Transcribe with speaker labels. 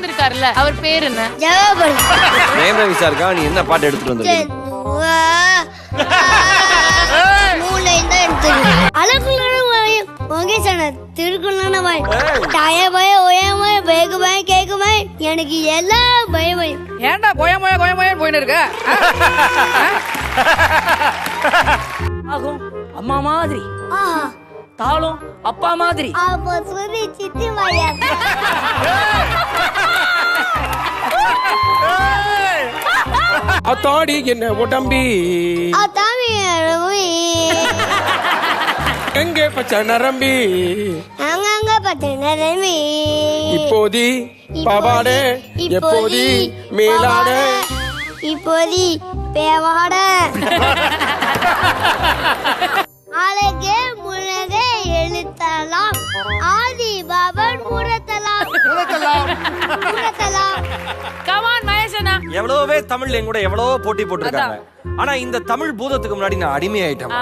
Speaker 1: உட்கார்ந்துருக்காருல்ல அவர் பேர் என்ன?
Speaker 2: ஜெகபதி.
Speaker 3: பிரேம் ரவி சாருக்கா நீ என்ன பாட்டு எடுத்துட்டு வந்திருக்க?
Speaker 2: மூளை தான் எடுத்துருக்கேன். அழகுலான வாய் மகேசன திருக்குள்ளான வாய் டய பய ஒய பய பேகு பய கேக்கு பய எனக்கு எல்லா பயம் பயம்.
Speaker 4: ஏன்டா கோயமோய போயின்னு இருக்க? ஆகும் அம்மா மாதிரி,
Speaker 2: ஆஹா
Speaker 4: தாளும் அப்பா மாதிரி.
Speaker 2: அப்போ சொல்லி சித்தி வாயா.
Speaker 5: அத்தாடி என்ன உடம்பி
Speaker 2: அதாமி ரவி
Speaker 5: எங்கே பச்சை நரம்பி
Speaker 2: அங்கங்க பத்தின ரவி
Speaker 5: இப்போதி பாவாடே எப்போதி மேலாடே
Speaker 2: இப்போதி பேவாட அழகே முழகே எழுத்தலாம் ஆதி பாபன் முரத்தலாம்.
Speaker 1: கமான் மகேஷனா.
Speaker 3: எவ்வளவோ தமிழ்ல என் கூட எவ்வளவோ போட்டி போட்டிருக்காங்க. ஆனா இந்த தமிழ் பூதத்துக்கு முன்னாடி நான் அடிமையாயிட்டேன்.